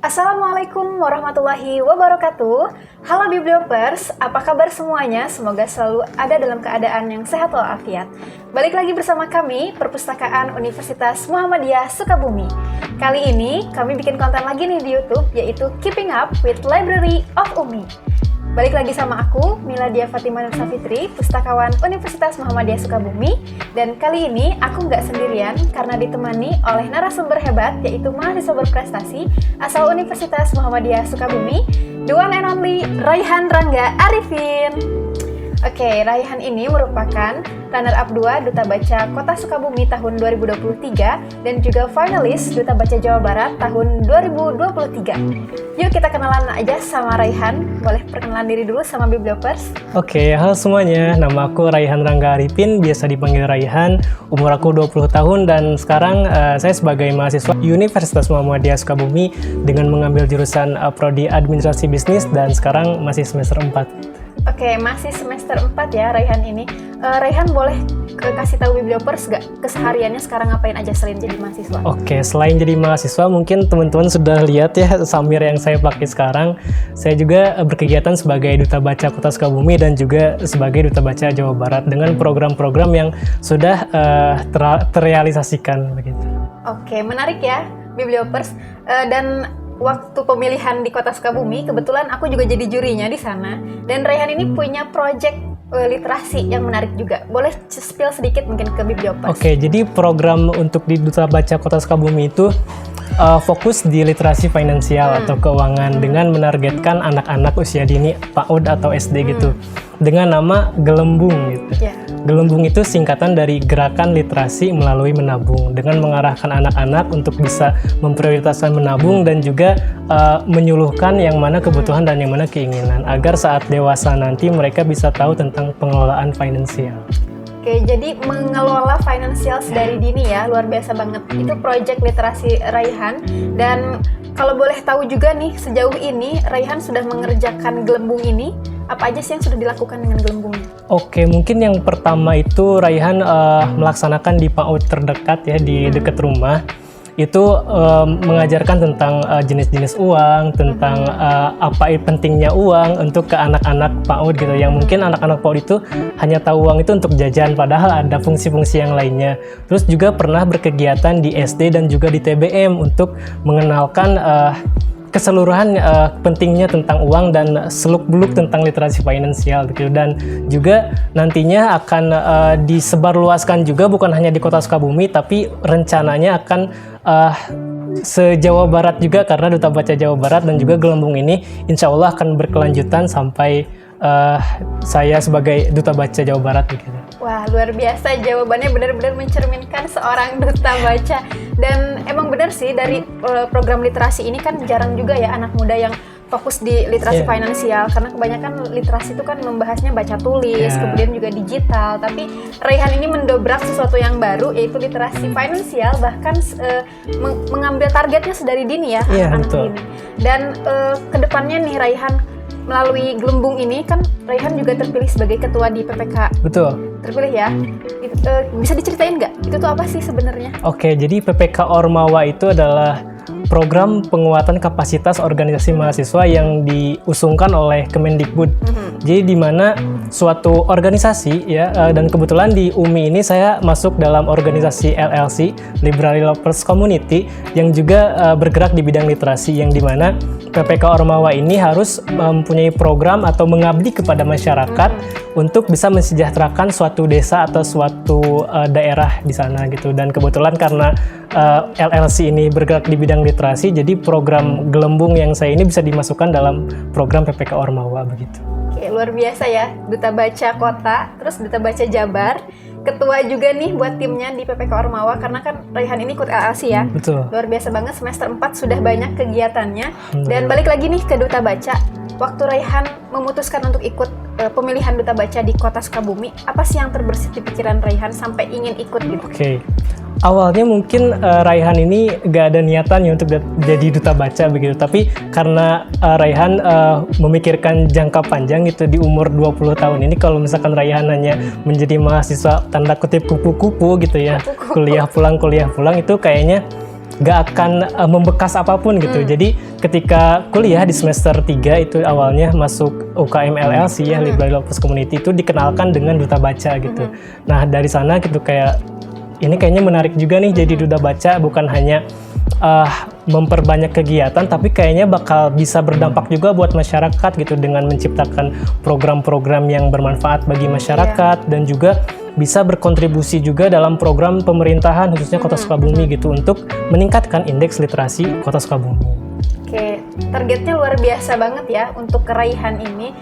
Assalamualaikum warahmatullahi wabarakatuh. Halo Bibliopers, apa kabar semuanya? Semoga selalu ada dalam keadaan yang sehat walafiat. Balik lagi bersama kami, Perpustakaan Universitas Muhammadiyah Sukabumi. Kali ini kami bikin konten lagi nih di YouTube, yaitu Keeping Up with Library of Umi. Balik lagi sama aku, Miladia Fatimah Nur Safitri, Pustakawan Universitas Muhammadiyah Sukabumi. Dan kali ini aku nggak sendirian karena ditemani oleh narasumber hebat, yaitu mahasiswa berprestasi asal Universitas Muhammadiyah Sukabumi, the one and only Raihan Rangga Arifin. Oke, Raihan ini merupakan runner-up 2 Duta Baca Kota Sukabumi tahun 2023 dan juga finalis Duta Baca Jawa Barat tahun 2023. Yuk kita kenalan aja sama Raihan. Boleh perkenalan diri dulu sama Bibliopers? Oke, halo semuanya. Nama aku Raihan Rangga Arifin, biasa dipanggil Raihan. Umur aku 20 tahun dan sekarang saya sebagai mahasiswa Universitas Muhammadiyah Sukabumi dengan mengambil jurusan Prodi Administrasi Bisnis dan sekarang masih semester 4. Oke, masih semester 4 ya Raihan ini. Raihan boleh kasih tahu Bibliopers gak kesehariannya sekarang ngapain aja selain jadi mahasiswa? Oke, selain jadi mahasiswa mungkin teman-teman sudah lihat ya samir yang saya pakai sekarang. Saya juga berkegiatan sebagai Duta Baca Kota Sukabumi dan juga sebagai Duta Baca Jawa Barat dengan program-program yang sudah terrealisasikan begitu. Oke, menarik ya Bibliopers. Dan waktu pemilihan di Kota Sukabumi, kebetulan aku juga jadi jurinya di sana. Dan Raihan ini punya project literasi yang menarik juga. Boleh spill sedikit mungkin ke Bibliopers? Oke, jadi program untuk di Duta Baca Kota Sukabumi itu fokus di literasi finansial atau keuangan dengan menargetkan anak-anak usia dini PAUD atau SD gitu dengan nama Gelembung gitu. Yeah. Gelembung itu singkatan dari Gerakan Literasi Melalui Menabung dengan mengarahkan anak-anak untuk bisa memprioritaskan menabung dan juga menyuluhkan yang mana kebutuhan dan yang mana keinginan agar saat dewasa nanti mereka bisa tahu tentang pengelolaan finansial. Oke, jadi mengelola finansial dari dini ya, luar biasa banget. Itu project literasi Raihan. Dan kalau boleh tahu juga nih, sejauh ini Raihan sudah mengerjakan Gelembung ini. Apa aja sih yang sudah dilakukan dengan Gelembungnya? Oke, mungkin yang pertama itu Raihan melaksanakan di PAUD terdekat ya, di dekat rumah. Itu mengajarkan tentang jenis-jenis uang, tentang apa pentingnya uang untuk ke anak-anak PAUD gitu. Yang mungkin anak-anak PAUD itu hanya tahu uang itu untuk jajan, padahal ada fungsi-fungsi yang lainnya. Terus juga pernah berkegiatan di SD dan juga di TBM untuk mengenalkan keseluruhan pentingnya tentang uang dan seluk-beluk tentang literasi finansial gitu. Dan juga nantinya akan disebarluaskan juga bukan hanya di Kota Sukabumi, tapi rencananya akan se-Jawa Barat juga karena Duta Baca Jawa Barat dan juga Gelembung ini insya Allah akan berkelanjutan sampai saya sebagai Duta Baca Jawa Barat gitu. Wah, luar biasa, jawabannya benar-benar mencerminkan seorang duta baca. Dan emang benar sih, dari program literasi ini kan jarang juga ya anak muda yang fokus di literasi finansial, karena kebanyakan literasi itu kan membahasnya baca tulis, kemudian juga digital. Tapi Raihan ini mendobrak sesuatu yang baru, yaitu literasi finansial, bahkan mengambil targetnya sedari dini ya anak-anak ini. Dan kedepannya nih Raihan, melalui Gelembung ini kan Raihan juga terpilih sebagai ketua di PPK. Betul. Terpilih ya. Bisa diceritain nggak? Itu tuh apa sih sebenarnya? Oke, jadi PPK Ormawa itu adalah program penguatan kapasitas organisasi mahasiswa yang diusungkan oleh Kemendikbud. Jadi di mana suatu organisasi ya, dan kebetulan di UMI ini saya masuk dalam organisasi LLC, Library Lovers Community, yang juga bergerak di bidang literasi, yang di mana PPK Ormawa ini harus mempunyai program atau mengabdi kepada masyarakat untuk bisa mensejahterakan suatu desa atau suatu daerah di sana gitu. Dan kebetulan karena LLC ini bergerak di bidang literasi, jadi program Gelembung yang saya ini bisa dimasukkan dalam program PPK Ormawa begitu. Oke, luar biasa ya, Duta Baca Kota, terus Duta Baca Jabar, ketua juga nih buat timnya di PPK Ormawa, karena kan Raihan ini ikut LLC ya. Betul. Luar biasa banget, semester 4 sudah banyak kegiatannya. Dan balik lagi nih ke Duta Baca, waktu Raihan memutuskan untuk ikut pemilihan Duta Baca di Kota Sukabumi, apa sih yang terbersit di pikiran Raihan sampai ingin ikut gitu? Oke. Awalnya mungkin Raihan ini gak ada niatannya untuk jadi duta baca begitu, tapi karena Raihan memikirkan jangka panjang gitu di umur 20 tahun ini, kalau misalkan Raihan hanya menjadi mahasiswa tanda kutip kupu-kupu gitu ya, kuliah pulang itu kayaknya nggak akan membekas apapun gitu. Jadi ketika kuliah di semester 3 itu awalnya masuk UKM LLC ya, Library Lovers Community, itu dikenalkan dengan duta baca gitu. Nah dari sana gitu kayak ini kayaknya menarik juga nih jadi duta baca, bukan hanya memperbanyak kegiatan, tapi kayaknya bakal bisa berdampak juga buat masyarakat gitu dengan menciptakan program-program yang bermanfaat bagi masyarakat dan juga bisa berkontribusi juga dalam program pemerintahan khususnya Kota Sukabumi gitu untuk meningkatkan indeks literasi Kota Sukabumi. Oke, targetnya luar biasa banget ya untuk keraihan ini,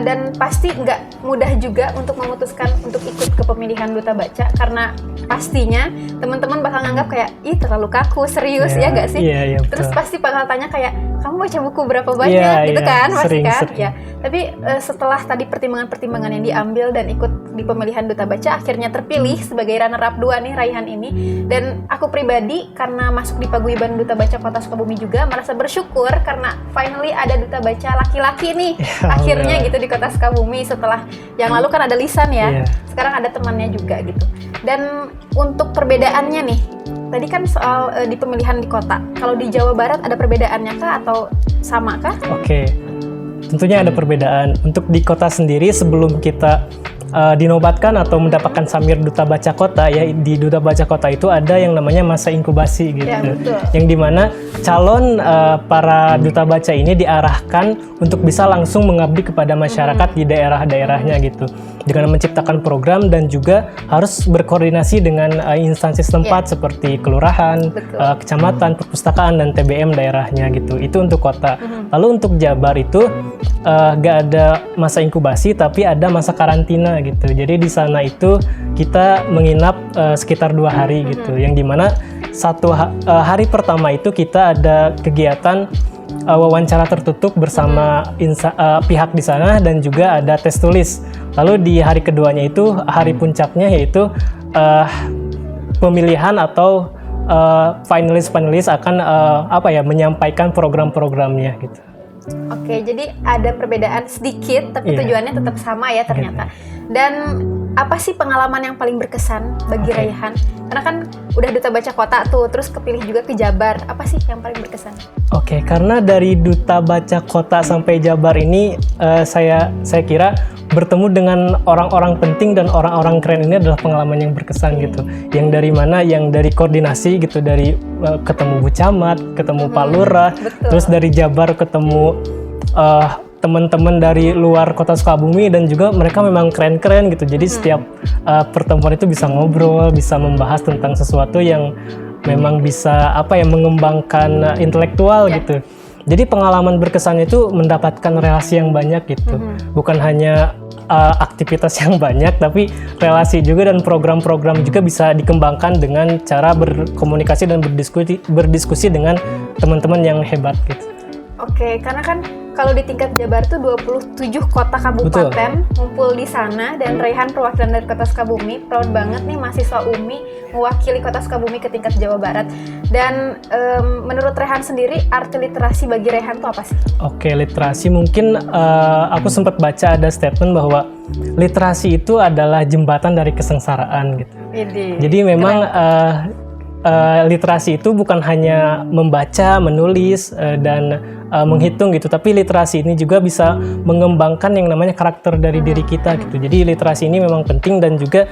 dan pasti nggak mudah juga untuk memutuskan untuk ikut ke pemilihan duta baca, karena pastinya teman-teman bakal nganggap kayak ih terlalu kaku, serius ya nggak sih? Iya, Terus betul. pasti bakal tanya kayak kamu baca buku berapa banyak gitu kan, pasti sering, kan? sering. Ya. Tapi setelah tadi pertimbangan-pertimbangan yang diambil dan ikut di pemilihan duta baca, akhirnya terpilih sebagai runner-up 2 nih raihan ini. Dan aku pribadi karena masuk di paguyuban duta baca Kota Sukabumi juga merasa bersyukur karena finally ada duta baca laki-laki nih akhirnya gitu di Kota Sukabumi. Setelah yang lalu kan ada lisan ya, sekarang ada temannya juga gitu. Dan untuk perbedaannya nih, tadi kan soal di pemilihan di kota, kalau di Jawa Barat ada perbedaannya kah atau sama kah? Oke, tentunya ada perbedaan. Untuk di kota sendiri sebelum kita dinobatkan atau mendapatkan samir duta baca kota ya, di duta baca kota itu ada yang namanya masa inkubasi gitu. Ya, betul. Yang dimana calon para duta baca ini diarahkan untuk bisa langsung mengabdi kepada masyarakat di daerah-daerahnya gitu, dengan menciptakan program dan juga harus berkoordinasi dengan instansi setempat seperti kelurahan, kecamatan, perpustakaan dan TBM daerahnya gitu. Itu untuk kota. Lalu untuk Jabar itu nggak ada masa inkubasi tapi ada masa karantina gitu. Jadi di sana itu kita menginap sekitar 2 hari gitu. Yang dimana hari pertama itu kita ada kegiatan wawancara tertutup bersama pihak di sana dan juga ada tes tulis. Lalu di hari keduanya itu hari puncaknya yaitu pemilihan atau finalis akan menyampaikan program-programnya gitu. Oke, jadi ada perbedaan sedikit, tapi tujuannya tetap sama ya ternyata. Dan apa sih pengalaman yang paling berkesan bagi Raihan? Karena kan udah duta baca kota tuh, terus kepilih juga ke Jabar. Apa sih yang paling berkesan? Oke, karena dari duta baca kota sampai Jabar ini saya kira bertemu dengan orang-orang penting dan orang-orang keren ini adalah pengalaman yang berkesan gitu. Yang dari mana? Yang dari koordinasi gitu, dari ketemu Bu Camat, ketemu Pak Lurah, terus dari Jabar ketemu teman-teman dari luar Kota Sukabumi dan juga mereka memang keren-keren gitu. Jadi setiap pertemuan itu bisa ngobrol, bisa membahas tentang sesuatu yang memang bisa mengembangkan intelektual gitu. Jadi pengalaman berkesan itu mendapatkan relasi yang banyak gitu. Bukan hanya aktivitas yang banyak, tapi relasi juga dan program-program juga bisa dikembangkan dengan cara berkomunikasi dan berdiskusi dengan teman-teman yang hebat gitu. Oke, karena kan kalau di tingkat Jabar tuh 27 kota kabupaten ngumpul di sana, dan Raihan perwakilan dari Kota Sukabumi. Proud banget nih mahasiswa UMI mewakili Kota Sukabumi ke tingkat Jawa Barat. Dan menurut Raihan sendiri arti literasi bagi Raihan itu apa sih? Oke, literasi mungkin aku sempat baca ada statement bahwa literasi itu adalah jembatan dari kesengsaraan gitu. Jadi memang literasi itu bukan hanya membaca, menulis, dan menghitung gitu, tapi literasi ini juga bisa mengembangkan yang namanya karakter dari diri kita gitu. Jadi literasi ini memang penting dan juga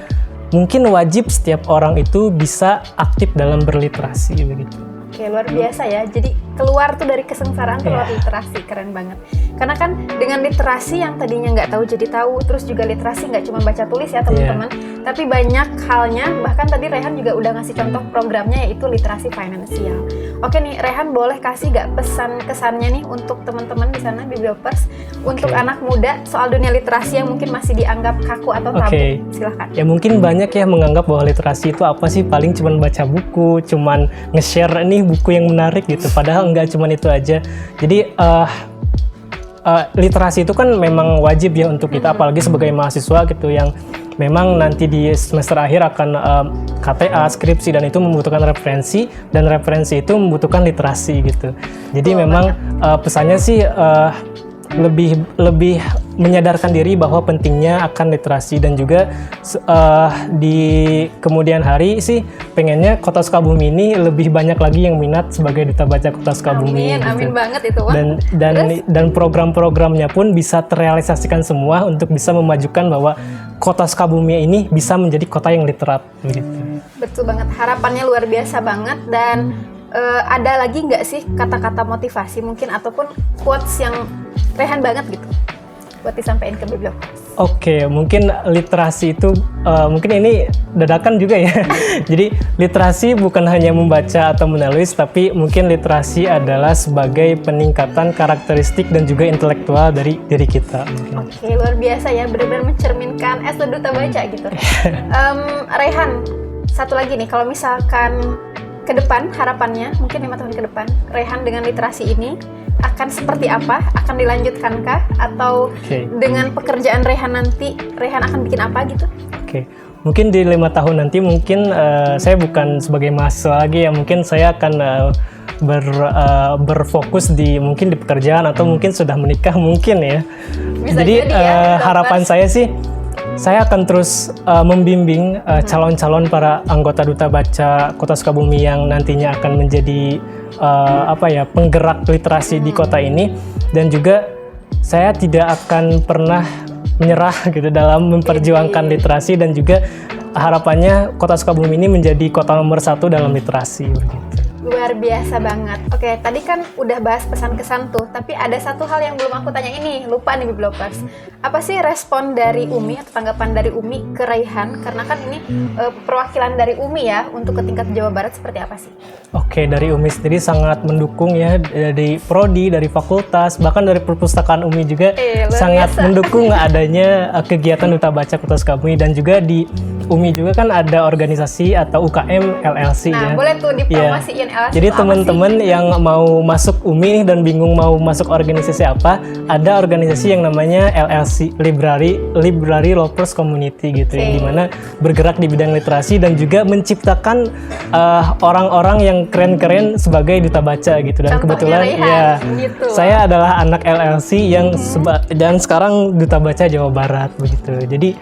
mungkin wajib setiap orang itu bisa aktif dalam berliterasi begitu. Oke, luar biasa ya. Jadi keluar tuh dari kesengsaraan keluar literasi, keren banget. Karena kan dengan literasi yang tadinya nggak tahu jadi tahu, terus juga literasi nggak cuma baca tulis ya teman-teman, tapi banyak halnya. Bahkan tadi Raihan juga udah ngasih contoh programnya yaitu literasi finansial. Oke nih, Raihan boleh kasih nggak pesan-kesannya nih untuk teman-teman di sana Bibliopers untuk anak muda soal dunia literasi yang mungkin masih dianggap kaku atau tabu? Silahkan. Ya mungkin banyak ya menganggap bahwa literasi itu apa sih, paling cuma baca buku, cuman nge-share nih buku yang menarik gitu, padahal enggak cuma itu aja. Jadi literasi itu kan memang wajib ya untuk kita, apalagi sebagai mahasiswa gitu yang memang nanti di semester akhir akan KTA, skripsi, dan itu membutuhkan referensi, dan referensi itu membutuhkan literasi gitu. Jadi memang pesannya sih lebih menyadarkan diri bahwa pentingnya akan literasi, dan juga di kemudian hari sih pengennya Kota Sukabumi ini lebih banyak lagi yang minat sebagai Duta Baca Kota Sukabumi. Amin banget itu, Wak. Dan program-programnya pun bisa terrealisasikan semua untuk bisa memajukan bahwa Kota Sukabumi ini bisa menjadi kota yang literat begitu. Betul banget, harapannya luar biasa banget. Dan ada lagi nggak sih kata-kata motivasi mungkin ataupun quotes yang Rehan banget gitu buat disampaikan ke Bibliopers? Oke, mungkin literasi itu mungkin ini dadakan juga ya. Jadi literasi bukan hanya membaca atau menulis, tapi mungkin literasi adalah sebagai peningkatan karakteristik dan juga intelektual dari diri kita. Oke, luar biasa ya, benar-benar mencerminkan as a duta baca gitu. Rehan, satu lagi nih, kalau misalkan ke depan harapannya mungkin 5 tahun ke depan Rehan dengan literasi ini akan seperti apa? Akan dilanjutkankah? Atau dengan pekerjaan Rehan nanti, Rehan akan bikin apa gitu? Oke, mungkin di 5 tahun nanti mungkin saya bukan sebagai mahasiswa lagi ya, mungkin saya akan berfokus mungkin di pekerjaan atau mungkin sudah menikah mungkin ya. Jadi harapan saya sih, saya akan terus membimbing calon-calon para anggota Duta Baca Kota Sukabumi yang nantinya akan menjadi penggerak literasi di kota ini, dan juga saya tidak akan pernah menyerah gitu dalam memperjuangkan literasi, dan juga harapannya Kota Sukabumi ini menjadi kota nomor 1 dalam literasi begitu. Luar biasa banget. Oke, tadi kan udah bahas pesan-kesan tuh, tapi ada satu hal yang belum aku tanya ini, lupa nih Bibliopers. Apa sih respon dari Umi atau tanggapan dari Umi ke Rehan? Karena kan ini perwakilan dari Umi ya, untuk ke tingkat Jawa Barat seperti apa sih? Oke, dari Umi sendiri sangat mendukung ya, dari prodi, dari fakultas, bahkan dari perpustakaan Umi juga sangat mendukung adanya kegiatan Duta Baca Kota Sukabumi, dan juga di Umi juga kan ada organisasi atau UKM LLC ya. Nah, boleh tuh dipromosiin LLC. Jadi teman-teman yang mau masuk Umi dan bingung mau masuk organisasi apa, ada organisasi yang namanya LLC, Library Lovers Community gitu, yang dimana bergerak di bidang literasi dan juga menciptakan orang-orang yang keren-keren sebagai duta baca gitu. Dan contohnya kebetulan Rehan, gitu. Saya adalah anak LLC yang dan sekarang Duta Baca Jawa Barat begitu. Jadi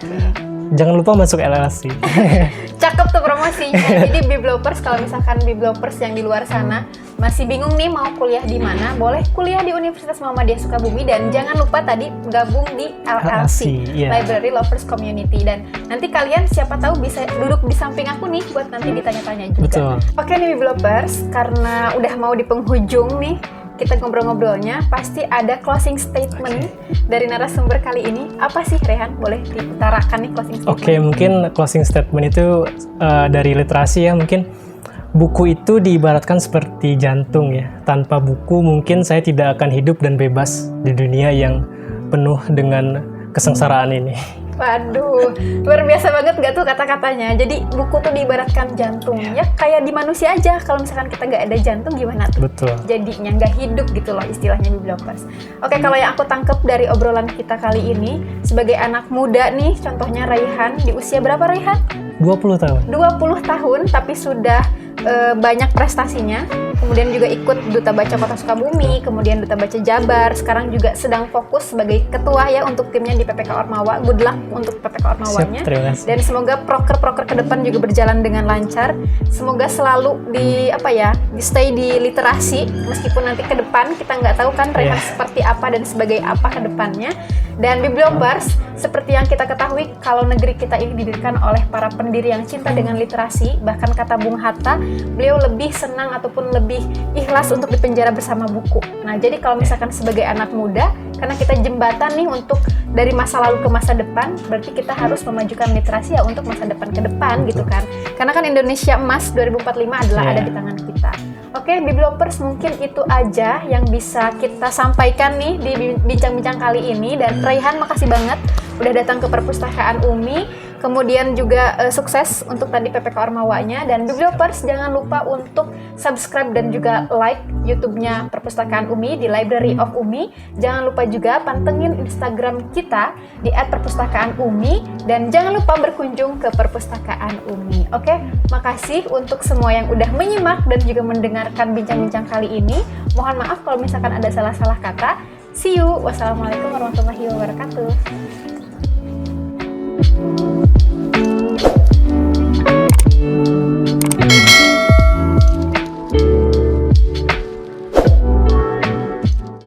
jangan lupa masuk LLC. Cakep tuh promosinya. Jadi Bibliopers, kalau misalkan Bibliopers yang di luar sana masih bingung nih mau kuliah di mana, boleh kuliah di Universitas Muhammadiyah Sukabumi, dan jangan lupa tadi gabung di LLC, Library Lovers Community. Dan nanti kalian siapa tahu bisa duduk di samping aku nih buat nanti ditanya-tanya juga. Betul. Oke nih Bibliopers, karena udah mau di penghujung nih kita ngobrol-ngobrolnya, pasti ada closing statement dari narasumber kali ini. Apa sih Rehan? Boleh diutarakan nih closing statement? Oke, mungkin closing statement itu dari literasi ya, mungkin buku itu diibaratkan seperti jantung ya. Tanpa buku mungkin saya tidak akan hidup dan bebas di dunia yang penuh dengan kesengsaraan ini. Waduh, luar biasa banget gak tuh kata-katanya. Jadi buku tuh diibaratkan jantung ya, kayak di manusia aja. Kalau misalkan kita gak ada jantung gimana tuh? Betul. Jadinya gak hidup gitu loh istilahnya Bibliopers. Oke, kalau yang aku tangkep dari obrolan kita kali ini, sebagai anak muda nih, contohnya Raihan, di usia berapa Raihan? 20 tahun. 20 tahun tapi sudah banyak prestasinya. Kemudian juga ikut Duta Baca Kota Sukabumi, kemudian Duta Baca Jabar. Sekarang juga sedang fokus sebagai ketua ya untuk timnya di PPK Ormawa. Good luck untuk PPK Ormawanya. Dan semoga proker-proker ke depan juga berjalan dengan lancar. Semoga selalu di stay di literasi, meskipun nanti ke depan kita nggak tahu kan Rehan seperti apa dan sebagai apa ke depannya. Dan Bibliopers, seperti yang kita ketahui, kalau negeri kita ini didirikan oleh para pendiri yang cinta dengan literasi, bahkan kata Bung Hatta, beliau lebih senang ataupun lebih ikhlas untuk dipenjara bersama buku. Nah, jadi kalau misalkan sebagai anak muda, karena kita jembatan nih untuk dari masa lalu ke masa depan, berarti kita harus memajukan literasi ya untuk masa depan ke depan gitu kan. Karena kan Indonesia Emas 2045 adalah ada di tangan kita. Oke, Bibliopers, mungkin itu aja yang bisa kita sampaikan nih di bincang-bincang kali ini. Dan Raihan, makasih banget udah datang ke Perpustakaan Umi. Kemudian juga sukses untuk tadi PPK Ormawanya. Dan Bibliopers, jangan lupa untuk subscribe dan juga like YouTube-nya Perpustakaan Umi di Library of Umi. Jangan lupa juga pantengin Instagram kita di @perpustakaanumi, dan jangan lupa berkunjung ke Perpustakaan Umi. Oke, makasih untuk semua yang udah menyimak dan juga mendengarkan bincang-bincang kali ini. Mohon maaf kalau misalkan ada salah-salah kata. See you. Wassalamualaikum warahmatullahi wabarakatuh.